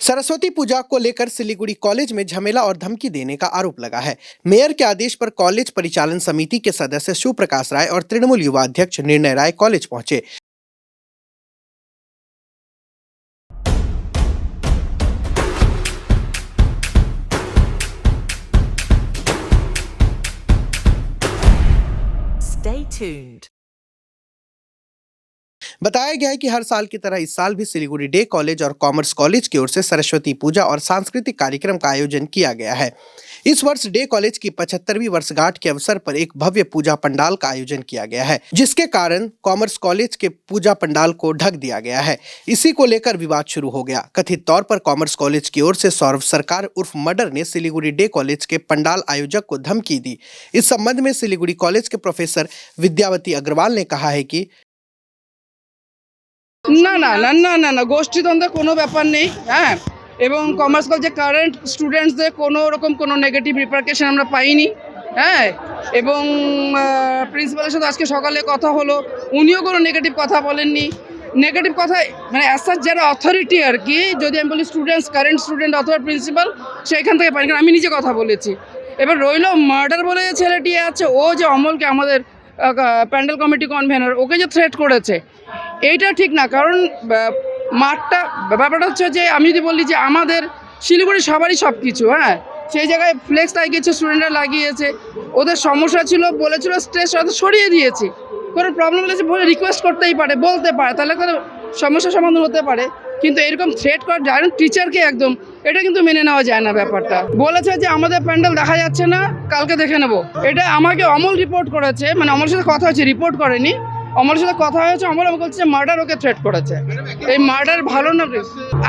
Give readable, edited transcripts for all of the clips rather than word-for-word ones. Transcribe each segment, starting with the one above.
सरस्वती पूजा को लेकर सिलीगुड़ी कॉलेज में झमेला और धमकी देने का आरोप लगा है। मेयर के आदेश पर कॉलेज परिचालन समिति के सदस्य शिव प्रकाश राय और तृणमूल युवा अध्यक्ष निर्णय राय कॉलेज पहुंचे। Stay tuned. बताया गया है कि हर साल की तरह इस साल भी सिलीगुड़ी डे कॉलेज और कॉमर्स कॉलेज की ओर से सरस्वती पूजा और सांस्कृतिक कार्यक्रम का आयोजन किया गया है। इस वर्ष डे कॉलेज की 75वीं वर्षगांठ के अवसर पर एक भव्य पूजा पंडाल का आयोजन किया गया है, जिसके कारण कॉमर्स कॉलेज के पूजा पंडाल को ढक दिया गया है। इसी को लेकर विवाद शुरू हो गया। कथित तौर पर कॉमर्स कॉलेज की ओर से सौरभ सरकार उर्फ मर्डर ने सिलीगुड़ी डे कॉलेज के पंडाल आयोजक को धमकी दी। इस संबंध में सिलीगुड़ी कॉलेज के प्रोफेसर विद्यावती अग्रवाल ने कहा है कि না না না না না না গোষ্ঠীদ্বন্দ্বের কোনো ব্যাপার নেই। হ্যাঁ, এবং কমার্স কলেজে কারেন্ট স্টুডেন্টসদের কোনো রকম কোনো নেগেটিভ রিপারকেশন আমরা পাইনি। হ্যাঁ, এবং প্রিন্সিপালের সাথে আজকে সকালে কথা হলো, উনিও কোনো নেগেটিভ কথা বলেননি। নেগেটিভ কথা মানে অ্যাজ যারা অথরিটি আর কি, যদি আমি বলি স্টুডেন্টস, কারেন্ট স্টুডেন্ট অথবা প্রিন্সিপাল, সেইখান থেকে পাই। কারণ আমি নিজে কথা বলেছি। এবার রইল মার্ডার বলে যে ছেলেটি আছে, ও যে অমলকে আমাদের প্যান্ডেল কমিটি কনভেনার, ওকে যে থ্রেট করেছে, এইটা ঠিক না। কারণ মাঠটা ব্যাপারটা হচ্ছে যে আমি যদি বলি যে আমাদের শিলিগুড়ি সবারই সব কিছু, হ্যাঁ, সেই জায়গায় ফ্লেক্স লাগিয়েছে, স্টুডেন্টরা লাগিয়েছে, ওদের সমস্যা ছিল বলেছিল, স্ট্রেস সরিয়ে দিয়েছি। কোনো প্রবলেম হলে বলে রিকোয়েস্ট করতেই পারে, বলতে পারে, তাহলে কোনো সমস্যার সমাধান হতে পারে। কিন্তু এরকম থ্রেট করা যায় না টিচারকে, একদম এটা কিন্তু মেনে নেওয়া যায় না। ব্যাপারটা বলেছে যে আমাদের প্যান্ডেল দেখা যাচ্ছে না, কালকে দেখে নেব। এটা আমাকে অমল রিপোর্ট করেছে, মানে অমলের সাথে কথা হয়েছে, রিপোর্ট করেনি। অমলের সাথে কথা হয়েছে, অমল আমাকে বলছে যে মার্ডার ওকে থ্রেট করেছে। এই মার্ডার ভালো না,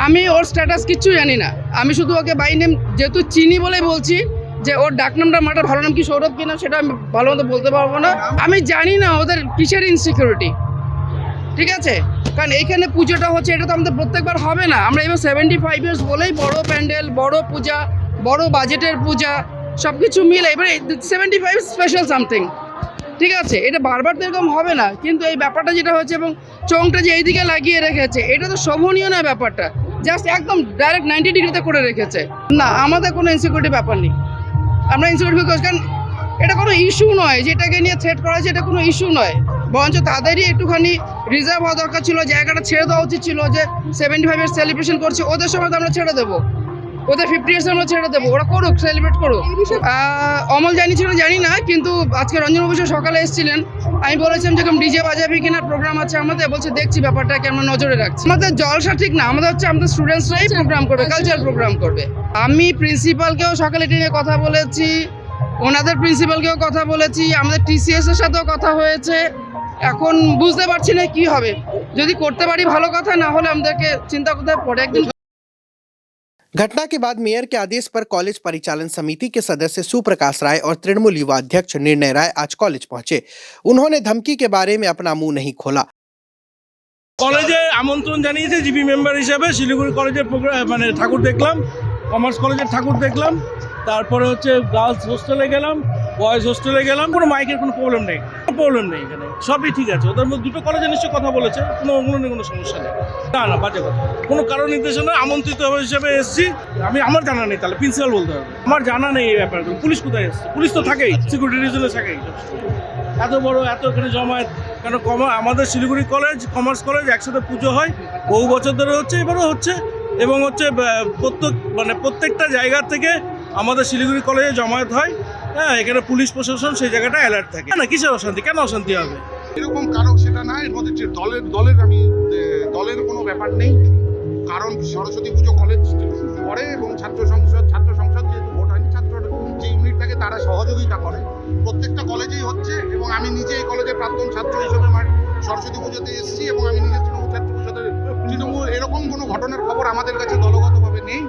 আমি ওর স্ট্যাটাস কিচ্ছু জানি না। আমি শুধু ওকে বাই নেম যেহেতু চিনি বলেই বলছি যে ওর ডাক নামটা মার্ডার, ভালো নাম কি সৌরভ কিনা সেটা আমি ভালো মতো বলতে পারবো না। আমি জানি না ওদের কিসের ইনসিকিউরিটি, ঠিক আছে? কারণ এইখানে পুজোটা হচ্ছে, এটা তো আমাদের প্রত্যেকবার হবে না। আমরা এবার 75 ইয়ার্স বলেই বড় প্যান্ডেল, বড় পূজা, বড় বাজেটের পূজা, সব কিছু মিলে এবারে 75 স্পেশাল সামথিং, ঠিক আছে? এটা বারবার তো এরকম হবে না। কিন্তু এই ব্যাপারটা যেটা হচ্ছে এবং চোঙটা যে এইদিকে লাগিয়ে রেখেছে, এটা তো শোভনীয় না। ব্যাপারটা জাস্ট একদম ডাইরেক্ট 90 ডিগ্রিতে করে রেখেছে। না, আমাদের কোনো ইনসিকিউরিটি ব্যাপার নেই। আমরা ইনসিকিউরিটি, কারণ এটা কোনো ইস্যু নয়, যেটাকে নিয়ে থ্রেট করা হয়েছে, এটা কোনো ইস্যু নয়। বরঞ্চ তাদেরই একটুখানি রিজার্ভ হওয়া দরকার ছিল, জায়গাটা ছেড়ে দেওয়া উচিত ছিল। যে 75 ইয়ার্স সেলিব্রেশন করছে, ওদের সময় তো আমরা ছেড়ে দেবো, ওদের 50 ইয়ার্স আমরা ছেড়ে দেবো, ওরা করুক, সেলিব্রেট করুক। অমল জানিয়েছিল জানি না, কিন্তু আজকে রঞ্জন বসু সকালে এসেছিলেন, আমি বলেছিলাম যেরকম ডিজে বাজাবি কিনা প্রোগ্রাম আছে আমাদের, বলছে দেখছি ব্যাপারটাকে আমরা নজরে রাখছি। আমাদের জলসা ঠিক না, আমাদের হচ্ছে আমাদের স্টুডেন্টসরাই প্রোগ্রাম করবে, কালচারাল প্রোগ্রাম করবে। আমি প্রিন্সিপালকেও সকালে এটা নিয়ে কথা বলেছি, ওনাদের প্রিন্সিপালকেও কথা বলেছি, আমাদের টিসিএস এর সাথেও কথা হয়েছে। এখন বুঝতে পারছি না কি হবে। যদি করতে পারি ভালো কথা, না হলে আমাদেরকে চিন্তা করতে পড়ে একদিন। घटना के बाद मेयर के आदेश पर कॉलेज परिचालन समिति के सदस्य शिव प्रकाश राय और तृणमूल युवा अध्यक्ष निर्णय राय आज कॉलेज पहुंचे। उन्होंने धमकी के बारे में अपना मुंह नहीं खोला। কলেজে আমন্ত্রণ জানিয়েছে জিবি মেম্বার হিসেবে। শিলিগুড়ি কলেজের মানে ঠাকুর দেখলাম, কমার্স কলেজের ঠাকুর দেখলাম, তারপরে হচ্ছে গার্লস হোস্টেলে গেলাম, বয়েজ হোস্টেলে গেলাম। কোনো মাইকের কোনো প্রবলেম নেই, এখানে সবই ঠিক আছে। ওদের মধ্যে দুটো কলেজে নিশ্চয়ই কথা বলেছে, কোনো সমস্যা নেই। না বাজে কথা, কোনো কারণ নির্দেশনা আমন্ত্রিত হিসেবে এসেছি আমি, আমার জানা নেই। তাহলে প্রিন্সিপাল বলতে হবে, আমার জানা নেই এই ব্যাপারে। পুলিশ কোথায় এসছে? পুলিশ তো থাকেই, সিকিউরিটি রিজনে থাকেই। এত বড় এত এখানে জমায়েত কেন? আমাদের শিলিগুড়ি কলেজ, কমার্স কলেজ একসাথে পুজো হয়, বহু বছর ধরে হচ্ছে, এবারও হচ্ছে। এবং হচ্ছে প্রত্যেকটা জায়গা থেকে আমাদের শিলিগুড়ি কলেজে জমায়েত হয়। হ্যাঁ, এখানে পুলিশ প্রশাসন সেই জায়গাটা অ্যালার্ট থাকে না। কিসের অশান্তি? কেন অশান্তি হবে? এরকম কারণ সেটা না। এর মধ্যে যে দলের কোনো ব্যাপার নেই। কারণ সরস্বতী পুজো কলেজ করে এবং ছাত্র সংসদ যেহেতু ভোট হয়নি, ছাত্র যে ইউনিট থাকে তারা সহযোগিতা করে। প্রত্যেকটা কলেজেই হচ্ছে এবং আমি নিজে এই কলেজের প্রাক্তন ছাত্র হিসেবে সরস্বতী পুজোতে এসেছি এবং আমি নিজে তৃণমূল ছাত্র পরিষদের এরকম কোনো ঘটনার খবর আমাদের কাছে দলগতভাবে নেই।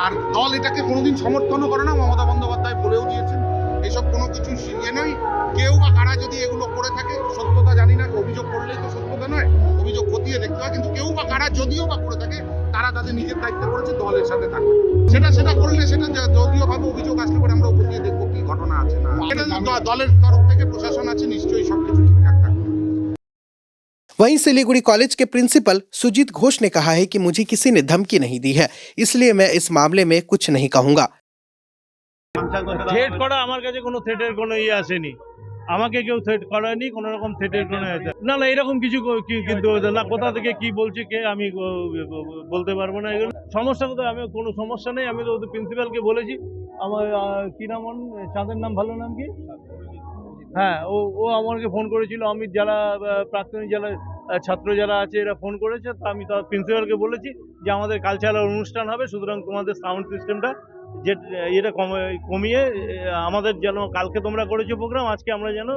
আর দল এটাকে কোনোদিন সমর্থনও করে না। মমতা বন্দ্যোপাধ্যায় বলেও দিয়েছেন এসব কোনো কিছু ইয়ে নয়। কেউ বা কারা যদি এগুলো করে থাকে, সত্যতা জানি না, অভিযোগ করলেই তো সত্যতা নয়, অভিযোগ খতিয়ে দেখতে হয়। কিন্তু কেউ বা কারা যদিও বা করে থাকে, তারা তাদের নিজের দায়িত্ব করেছে, দলের সাথে থাকবে। সেটা করলে সেটা দলীয়ভাবে অভিযোগ আসলে পরে আমরা খতিয়ে দেখবো কি ঘটনা আছে না। এটা দলের তরফ থেকে প্রশাসন আছে, নিশ্চয়ই সবকিছু ঠিকঠাক থাকবে। वहीं सिलीगुड़ी कॉलेज के प्रिंसिपल सुजीत घोष ने कहा है कि मुझे किसी ने धमकी नहीं दी है, इसलिए मैं इस मामले में कुछ नहीं कहूंगा। থ্রেট করা আমার কাছে কোনো থ্রেটের কোনো আসেনি, আমাকে কেউ থ্রেট করেনি, কোনো রকম থ্রেটের কোনো না না এরকম কিছু কিন্তু না কোথা থেকে কি বলছে কে আমি বলতে পারবো না। এগুলো সমস্যা কোথায়, আমি কোনো সমস্যা নেই, আমি তো ওদের প্রিন্সিপালকে বলেছি। আমার কি নাম চাঁদের নাম ভালো নাম কি, হ্যাঁ ও আমাকে ফোন করেছিল, অমিত যারা প্রাক্তনী যারা ছাত্র যারা আছে এরা ফোন করেছে, তো আমি তার প্রিন্সিপালকে বলেছি যে আমাদের কালচারাল অনুষ্ঠান হবে, সুতরাং তোমাদের সাউন্ড সিস্টেমটা যে এটা কমিয়ে আমাদের যেন কালকে তোমরা করেছো প্রোগ্রাম, আজকে আমরা যেন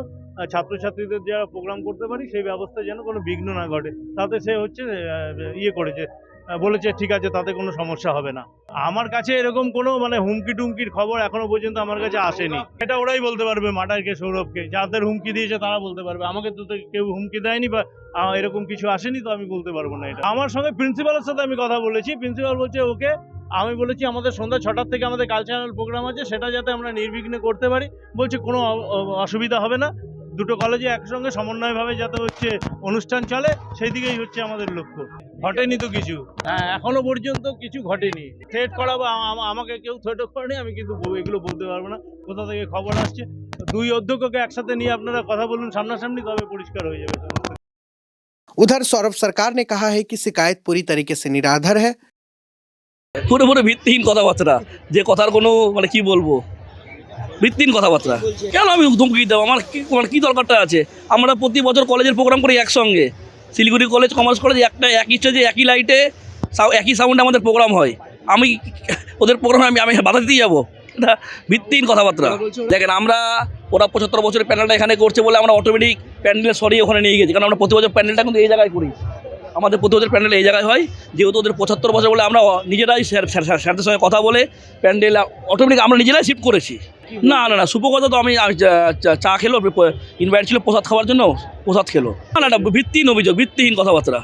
ছাত্রছাত্রীদের যারা প্রোগ্রাম করতে পারি সেই ব্যবস্থা যেন কোনো বিঘ্ন না ঘটে। তাতে সে হচ্ছে করেছে, বলেছে ঠিক আছে, তাতে কোনো সমস্যা হবে না। আমার কাছে এরকম কোনো মানে হুমকি টুমকির খবর এখনো পর্যন্ত আমার কাছে আসেনি। এটা ওরাই বলতে পারবে, মাটারকে সৌরভকে, যাদের হুমকি দিয়েছে তারা বলতে পারবে। আমাকে তো কেউ হুমকি দেয়নি বা এরকম কিছু আসেনি, তো আমি বলতে পারবো না। এটা আমার সঙ্গে প্রিন্সিপালের সাথে আমি কথা বলেছি, প্রিন্সিপাল বলছে ওকে। আমি বলেছি আমাদের সন্ধ্যা 6টার থেকে আমাদের কালচারাল প্রোগ্রাম আছে, সেটা যাতে আমরা নির্বিঘ্নে করতে পারি। বলছে কোনো অসুবিধা হবে না, দুটো কলেজে একসঙ্গে সমন্বয়ভাবে যাতে হচ্ছে অনুষ্ঠান চলে, সেই দিকেই হচ্ছে আমাদের লক্ষ্য। ঘটেনি তো কিছু, হ্যাঁ এখনো পর্যন্ত কিছু ঘটেনি। থ্রেট করা বা আমাকে কেউ থ্রেটও করেনি, আমি কিন্তু এগুলো বলতে পারবো না কোথা থেকে খবর আসছে। দুই অধ্যক্ষকে একসাথে নিয়ে আপনারা কথা বলুন সামনাসামনি, তবে পরিষ্কার হয়ে যাবে। उधर सौरभ सरकार ने कहा है कि शिकायत पूरी तरीके से निराधार है। পুরোপুরি ভিত্তিহীন কথাবার্তা, যে কথার কোনো মানে কি বলবো, ভিত্তিহীন কথাবার্তা। কেন আমি ধমকি দেবো, আমার কি দরকারটা আছে? আমরা প্রতি বছর কলেজের প্রোগ্রাম করি একসঙ্গে, শিলিগুড়ি কলেজ, কমার্স কলেজ, একই স্টেজে একই লাইটে একই সাউন্ডে আমাদের প্রোগ্রাম হয়। আমি ওদের প্রোগ্রামে আমি বাধা দিতে যাবো? এটা ভিত্তিহীন কথাবার্তা। দেখেন আমরা ওরা 75 বছরের প্যান্ডেলটা এখানে করছে বলে আমরা অটোমেটিক প্যান্ডেল সরিয়ে ওখানে নিয়ে গেছি, কারণ আমরা প্রতি বছর প্যান্ডেলটা কিন্তু এই জায়গায় করি, আমাদের প্রতি বছর প্যান্ডেল এই জায়গায় হয়। যেহেতু ওদের 75 বছর বলে আমরা নিজেরাই স্যারদের সঙ্গে কথা বলে প্যান্ডেল অটোমেটিক আমরা নিজেরাই শিফট করেছি। না না না শুভ কথা তো, আমি চা খেলো, ইনভাইট ছিল প্রসাদ খাওয়ার জন্য, প্রসাদ খেলো। না না ভিত্তিহীন অভিযোগ, ভিত্তিহীন কথাবার্তা।